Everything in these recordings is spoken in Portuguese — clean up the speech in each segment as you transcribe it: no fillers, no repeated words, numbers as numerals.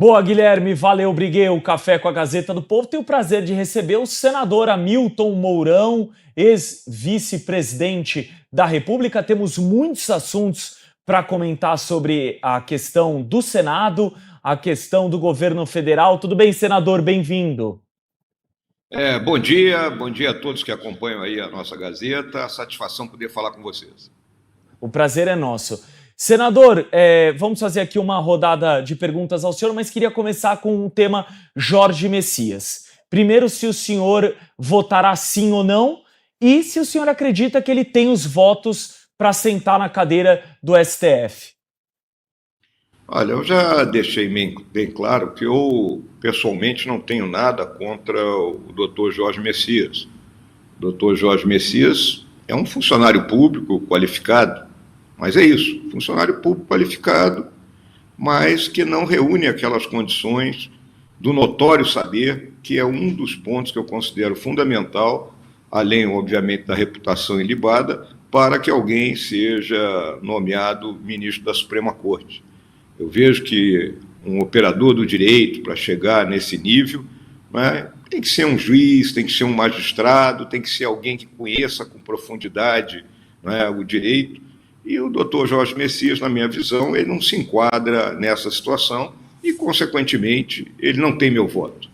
Boa, Guilherme, valeu, briguei. O Café com a Gazeta do Povo tem o prazer de receber o senador Hamilton Mourão, ex-vice-presidente da República. Temos muitos assuntos para comentar sobre a questão do Senado, a questão do governo federal. Tudo bem, senador? Bem-vindo. Bom dia a todos que acompanham aí a nossa Gazeta. Satisfação poder falar com vocês. O prazer é nosso. Senador, vamos fazer aqui uma rodada de perguntas ao senhor, mas queria começar com o tema Jorge Messias. Primeiro, se o senhor votará sim ou não, e se o senhor acredita que ele tem os votos para sentar na cadeira do STF. Olha, eu já deixei bem claro que eu, pessoalmente, não tenho nada contra o doutor Jorge Messias. O doutor Jorge Messias é um funcionário público qualificado, mas é isso, funcionário público qualificado, mas que não reúne aquelas condições do notório saber, que é um dos pontos que eu considero fundamental, além, obviamente, da reputação ilibada, para que alguém seja nomeado ministro da Suprema Corte. Eu vejo que um operador do direito, para chegar nesse nível, né, tem que ser um juiz, tem que ser um magistrado, tem que ser alguém que conheça com profundidade, né, o direito. E o doutor Jorge Messias, na minha visão, ele não se enquadra nessa situação e, consequentemente, ele não tem meu voto.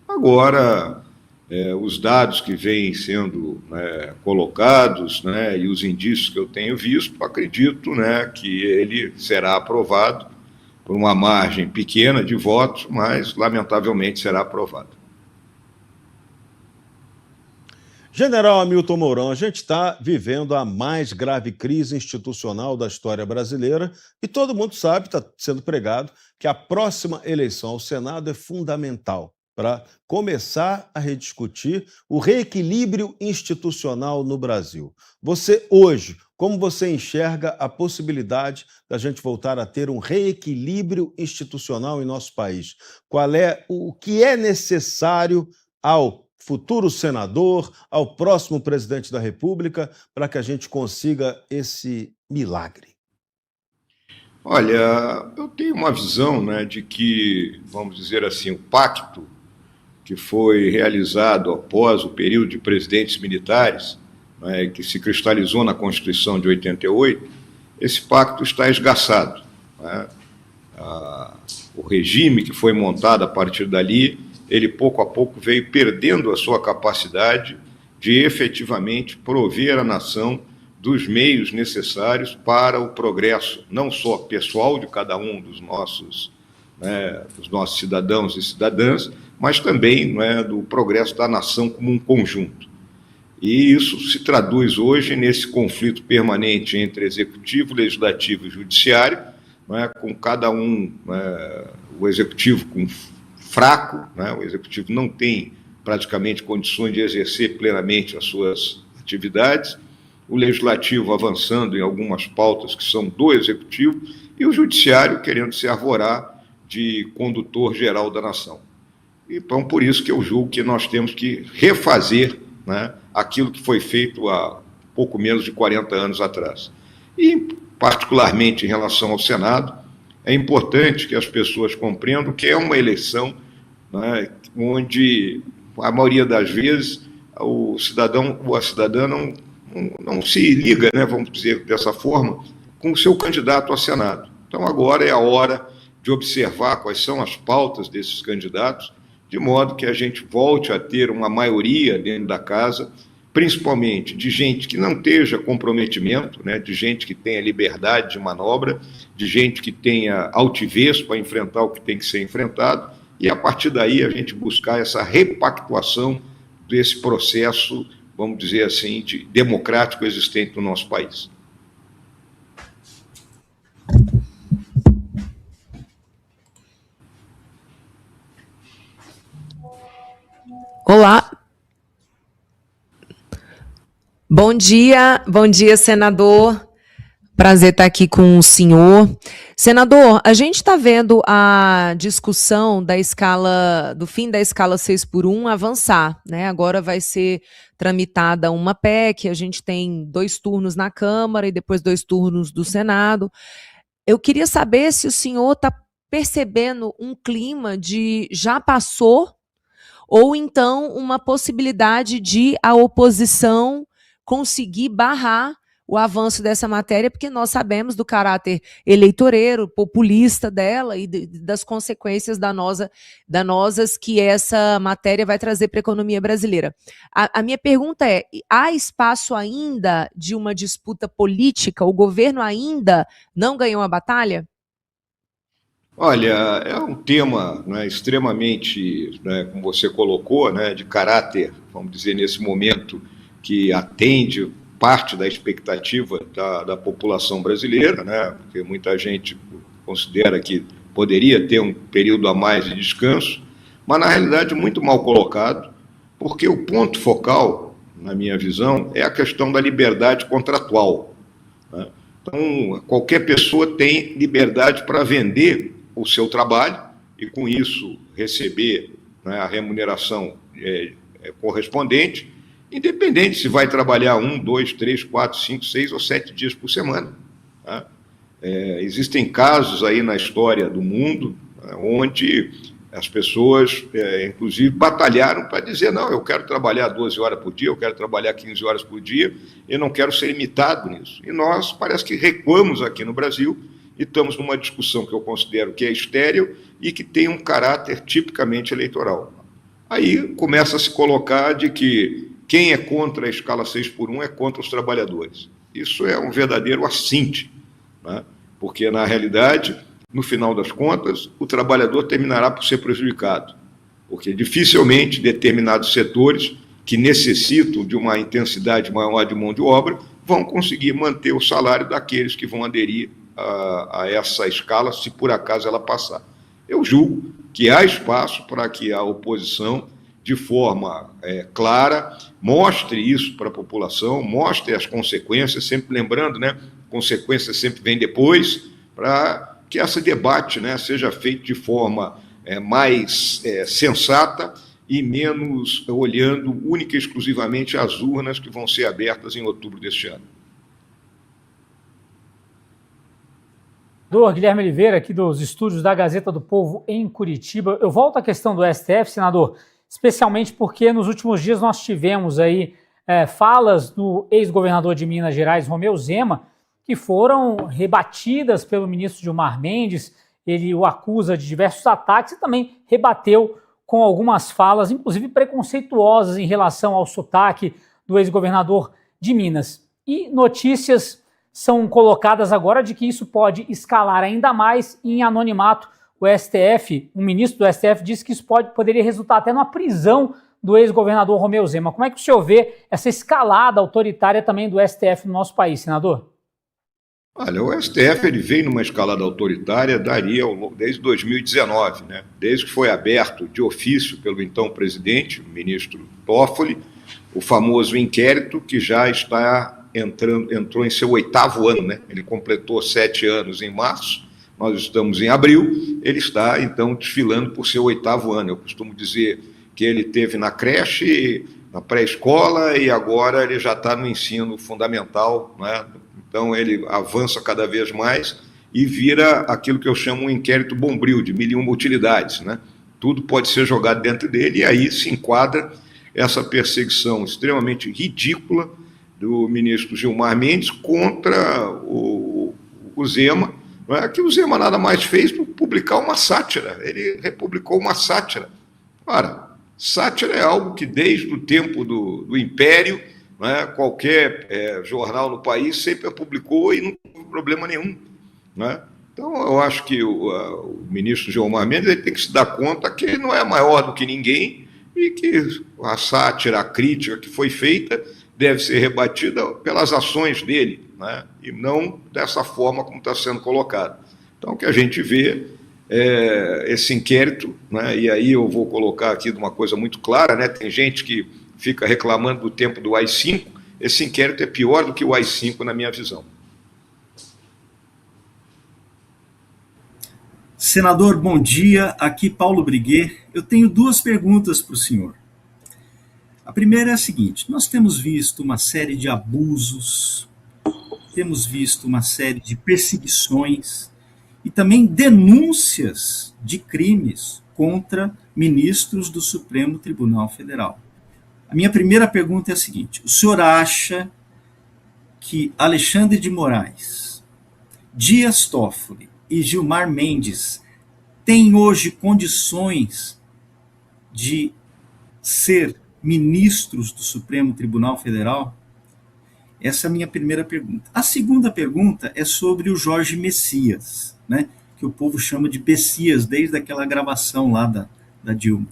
Agora, os dados que vêm sendo, né, colocados, né, e os indícios que eu tenho visto, acredito, né, que ele será aprovado por uma margem pequena de votos, mas, lamentavelmente, será aprovado. General Hamilton Mourão, a gente está vivendo a mais grave crise institucional da história brasileira e todo mundo sabe, está sendo pregado, que a próxima eleição ao Senado é fundamental para começar a rediscutir o reequilíbrio institucional no Brasil. Você, hoje, como você enxerga a possibilidade da gente voltar a ter um reequilíbrio institucional em nosso país? O que é necessário ao futuro senador, ao próximo presidente da República, para que a gente consiga esse milagre? Olha, eu tenho uma visão, né, de que, vamos dizer assim, o pacto que foi realizado após o período de presidentes militares, né, que se cristalizou na Constituição de 88, esse pacto está esgaçado, né? O regime que foi montado a partir dali, ele pouco a pouco veio perdendo a sua capacidade de efetivamente prover à nação dos meios necessários para o progresso, não só pessoal de cada um dos nossos cidadãos e cidadãs, mas também, né, do progresso da nação como um conjunto. E isso se traduz hoje nesse conflito permanente entre executivo, legislativo e judiciário, né, com cada um, o executivo fraco, né, o executivo não tem praticamente condições de exercer plenamente as suas atividades, o legislativo avançando em algumas pautas que são do executivo e o judiciário querendo se arvorar de condutor geral da nação. Então, por isso que eu julgo que nós temos que refazer, né, aquilo que foi feito há pouco menos de 40 anos atrás. E, particularmente em relação ao Senado, é importante que as pessoas compreendam que é uma eleição, né, onde, a maioria das vezes, o cidadão ou a cidadã não se liga, né, vamos dizer dessa forma, com o seu candidato a Senado. Então, agora é a hora de observar quais são as pautas desses candidatos, de modo que a gente volte a ter uma maioria dentro da casa, principalmente de gente que não esteja comprometimento, né, de gente que tenha liberdade de manobra, de gente que tenha altivez para enfrentar o que tem que ser enfrentado, e a partir daí a gente buscar essa repactuação desse processo, vamos dizer assim, de democrático existente no nosso país. Olá. Bom dia, senador. Prazer estar aqui com o senhor. Senador, a gente está vendo a discussão do fim da escala 6x1 avançar, né? Agora vai ser tramitada uma PEC, a gente tem 2 turnos na Câmara e depois 2 turnos do Senado. Eu queria saber se o senhor está percebendo um clima de já passou, ou então uma possibilidade de a oposição conseguir barrar o avanço dessa matéria, porque nós sabemos do caráter eleitoreiro, populista dela e das consequências danosas que essa matéria vai trazer para a economia brasileira. A minha pergunta é, há espaço ainda de uma disputa política? O governo ainda não ganhou a batalha? Olha, é um tema, né, extremamente, né, como você colocou, né, de caráter, vamos dizer, nesse momento, que atende parte da expectativa da população brasileira, né, porque muita gente considera que poderia ter um período a mais de descanso, mas na realidade muito mal colocado, porque o ponto focal, na minha visão, é a questão da liberdade contratual, né? Então, qualquer pessoa tem liberdade para vender o seu trabalho e, com isso, receber, né, a remuneração correspondente, independente se vai trabalhar 1, 2, 3, 4, 5, 6 ou 7 dias por semana. Tá? Existem casos aí na história do mundo, né, onde as pessoas, inclusive, batalharam para dizer, não, eu quero trabalhar 12 horas por dia, eu quero trabalhar 15 horas por dia, eu não quero ser limitado nisso. E nós, parece que recuamos aqui no Brasil e estamos numa discussão que eu considero que é estéril e que tem um caráter tipicamente eleitoral. Aí começa a se colocar de que quem é contra a escala 6x1 é contra os trabalhadores. Isso é um verdadeiro assinte, né? Porque, na realidade, no final das contas, o trabalhador terminará por ser prejudicado, porque dificilmente determinados setores que necessitam de uma intensidade maior de mão de obra vão conseguir manter o salário daqueles que vão aderir a essa escala, se por acaso ela passar. Eu julgo que há espaço para que a oposição, de forma clara, mostre isso para a população, mostre as consequências, sempre lembrando, né, consequências sempre vêm depois, para que esse debate, né, seja feito de forma mais sensata e menos olhando única e exclusivamente as urnas que vão ser abertas em outubro deste ano. Guilherme Oliveira, aqui dos estúdios da Gazeta do Povo em Curitiba. Eu volto à questão do STF, senador, especialmente porque nos últimos dias nós tivemos aí falas do ex-governador de Minas Gerais, Romeu Zema, que foram rebatidas pelo ministro Gilmar Mendes. Ele o acusa de diversos ataques e também rebateu com algumas falas, inclusive preconceituosas em relação ao sotaque do ex-governador de Minas. E notícias são colocadas agora de que isso pode escalar ainda mais em anonimato. O STF, um ministro do STF, disse que isso poderia resultar até numa prisão do ex-governador Romeu Zema. Como é que o senhor vê essa escalada autoritária também do STF no nosso país, senador? Olha, o STF ele veio numa escalada autoritária desde 2019, né? Desde que foi aberto de ofício pelo então presidente, o ministro Toffoli, o famoso inquérito que já entrou em seu 8º ano, né? Ele completou 7 anos em março, nós estamos em abril, ele está então desfilando por seu 8º ano. Eu costumo dizer que ele teve na creche, na pré-escola e agora ele já está no ensino fundamental, né? Então ele avança cada vez mais e vira aquilo que eu chamo um inquérito bombril, de 1001 utilidades, né? Tudo pode ser jogado dentro dele e aí se enquadra essa perseguição extremamente ridícula do ministro Gilmar Mendes contra o Zema, não é? Que o Zema nada mais fez do que publicar uma sátira. Ele republicou uma sátira. Ora, sátira é algo que desde o tempo do Império, não é? Qualquer jornal no país sempre a publicou e não teve problema nenhum, não é? Então eu acho que o ministro Gilmar Mendes ele tem que se dar conta que ele não é maior do que ninguém e que a sátira, a crítica que foi feita deve ser rebatida pelas ações dele, né? E não dessa forma como está sendo colocado. Então, o que a gente vê é esse inquérito, né? E aí eu vou colocar aqui uma coisa muito clara, né? Tem gente que fica reclamando do tempo do AI-5, esse inquérito é pior do que o AI-5 na minha visão. Senador, bom dia. Aqui Paulo Briguet. Eu tenho 2 perguntas para o senhor. A primeira é a seguinte: nós temos visto uma série de abusos, temos visto uma série de perseguições e também denúncias de crimes contra ministros do Supremo Tribunal Federal. A minha primeira pergunta é a seguinte: o senhor acha que Alexandre de Moraes, Dias Toffoli e Gilmar Mendes têm hoje condições de ser ministros do Supremo Tribunal Federal? Essa é a minha primeira pergunta. A segunda pergunta é sobre o Jorge Messias, né, que o povo chama de Bessias, desde aquela gravação lá da Dilma.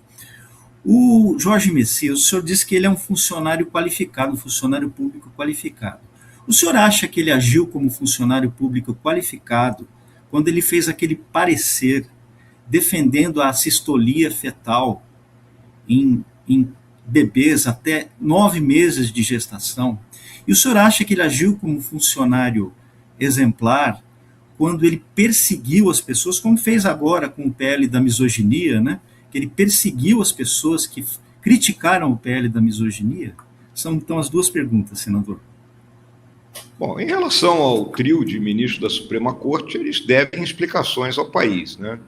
O Jorge Messias, o senhor disse que ele é um funcionário qualificado, um funcionário público qualificado. O senhor acha que ele agiu como funcionário público qualificado quando ele fez aquele parecer defendendo a assistolia fetal em bebês até 9 meses de gestação? E o senhor acha que ele agiu como funcionário exemplar quando ele perseguiu as pessoas, como fez agora com o PL da misoginia, né? Que ele perseguiu as pessoas que criticaram o PL da misoginia? São então as duas perguntas, senador. Bom, em relação ao trio de ministros da Suprema Corte, eles devem explicações ao país, né?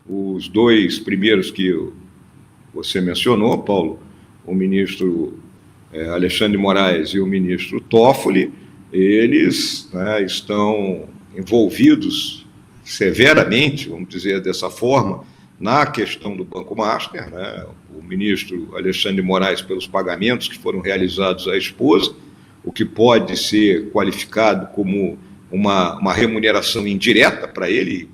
Os dois primeiros que você mencionou, Paulo, o ministro Alexandre de Moraes e o ministro Toffoli, eles, né, estão envolvidos severamente, vamos dizer dessa forma, na questão do Banco Master, né? O ministro Alexandre de Moraes pelos pagamentos que foram realizados à esposa, o que pode ser qualificado como uma remuneração indireta para ele,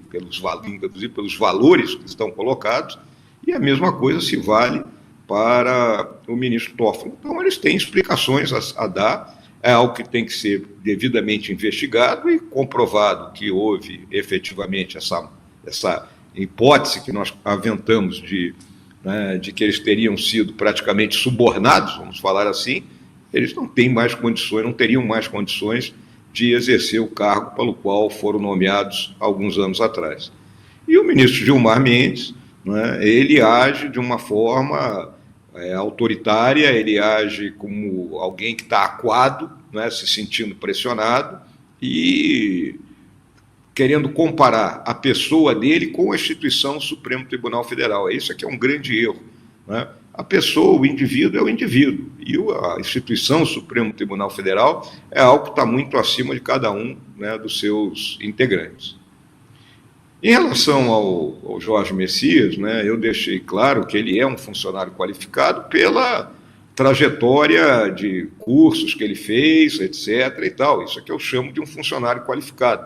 inclusive pelos valores que estão colocados, e a mesma coisa se vale para o ministro Toffoli. Então, eles têm explicações a dar, é algo que tem que ser devidamente investigado e comprovado que houve efetivamente essa hipótese que nós aventamos de que eles teriam sido praticamente subornados, vamos falar assim. Eles não têm mais condições, não teriam mais condições de exercer o cargo pelo qual foram nomeados alguns anos atrás. E o ministro Gilmar Mendes, né, ele age de uma forma autoritária, ele age como alguém que está acuado, né, se sentindo pressionado e querendo comparar a pessoa dele com a instituição Supremo Tribunal Federal. Isso aqui é um grande erro, né? A pessoa, o indivíduo, é o indivíduo, e a instituição Supremo Tribunal Federal é algo que está muito acima de cada um, né, dos seus integrantes. Em relação ao Jorge Messias, né, eu deixei claro que ele é um funcionário qualificado pela trajetória de cursos que ele fez, etc. e tal. Isso é que eu chamo de um funcionário qualificado,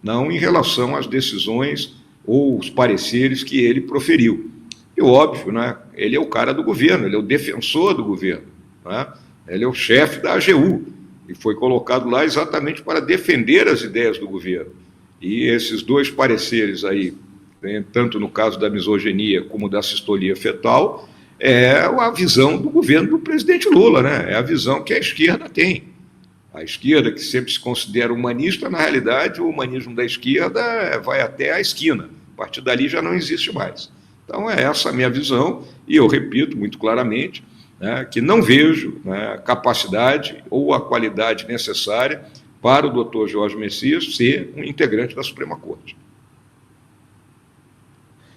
não em relação às decisões ou os pareceres que ele proferiu. E óbvio, né, ele é o cara do governo, ele é o defensor do governo, né? Ele é o chefe da AGU e foi colocado lá exatamente para defender as ideias do governo. E esses dois pareceres aí, né, tanto no caso da misoginia como da assistolia fetal, é a visão do governo do presidente Lula, né? É a visão que a esquerda tem. A esquerda, que sempre se considera humanista, na realidade, o humanismo da esquerda vai até a esquina. A partir dali já não existe mais. Então, é essa a minha visão, e eu repito muito claramente, né, que não vejo, né, a capacidade ou a qualidade necessária para o doutor Jorge Messias ser um integrante da Suprema Corte.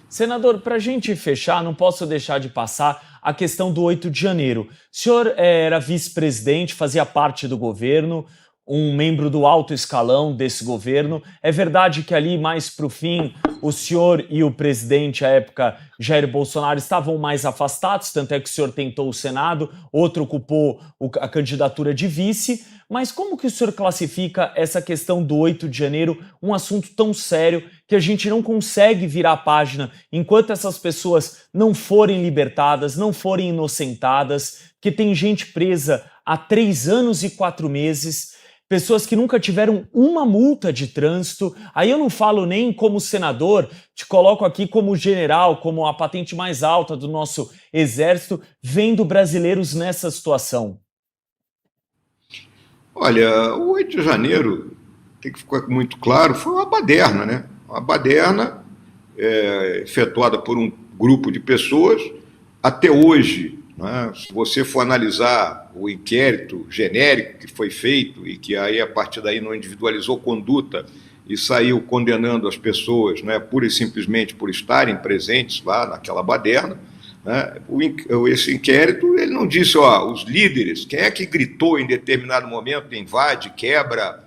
Senador, para a gente fechar, não posso deixar de passar a questão do 8 de janeiro. O senhor era vice-presidente, fazia parte do governo, um membro do alto escalão desse governo. É verdade que ali, mais para o fim, o senhor e o presidente, à época, Jair Bolsonaro, estavam mais afastados, tanto é que o senhor tentou o Senado, outro ocupou a candidatura de vice. Mas como que o senhor classifica essa questão do 8 de janeiro, um assunto tão sério que a gente não consegue virar a página enquanto essas pessoas não forem libertadas, não forem inocentadas, que tem gente presa há 3 anos e 4 meses, pessoas que nunca tiveram uma multa de trânsito. Aí eu não falo nem como senador, te coloco aqui como general, como a patente mais alta do nosso exército, vendo brasileiros nessa situação. Olha, o 8 de janeiro, tem que ficar muito claro, foi uma baderna, né? Uma baderna efetuada por um grupo de pessoas. Até hoje, né, se você for analisar o inquérito genérico que foi feito e que aí a partir daí não individualizou conduta, e saiu condenando as pessoas, né, pura e simplesmente por estarem presentes lá naquela baderna, né? Esse inquérito, ele não disse, os líderes, quem é que gritou em determinado momento, invade, quebra,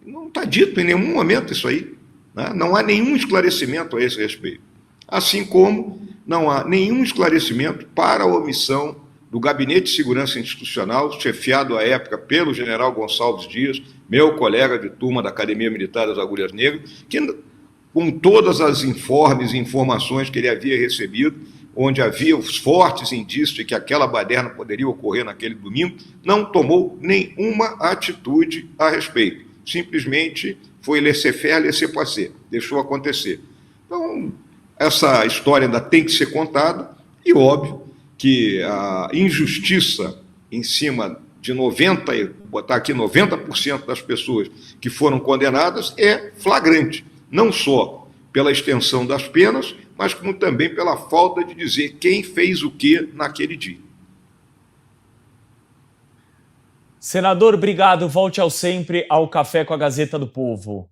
não está dito em nenhum momento isso aí, né? Não há nenhum esclarecimento a esse respeito, assim como não há nenhum esclarecimento para a omissão do Gabinete de Segurança Institucional, chefiado à época pelo general Gonçalves Dias, meu colega de turma da Academia Militar das Agulhas Negras, que, com todas as informes e informações que ele havia recebido, onde havia os fortes indícios de que aquela baderna poderia ocorrer naquele domingo, não tomou nenhuma atitude a respeito. Simplesmente foi laissez-faire, laissez-passer, deixou acontecer. Então, essa história ainda tem que ser contada, e óbvio que a injustiça em cima de 90% das pessoas que foram condenadas é flagrante, não só pela extensão das penas, mas como também pela falta de dizer quem fez o que naquele dia. Senador, obrigado. Volte ao sempre ao Café com a Gazeta do Povo.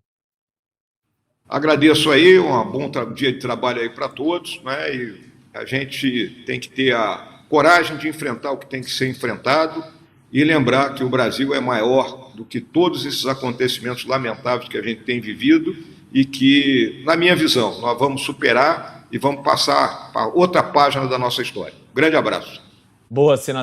Agradeço aí, um bom dia de trabalho aí para todos, né? E a gente tem que ter a coragem de enfrentar o que tem que ser enfrentado e lembrar que o Brasil é maior do que todos esses acontecimentos lamentáveis que a gente tem vivido e que, na minha visão, nós vamos superar e vamos passar para outra página da nossa história. Grande abraço. Boa, senador.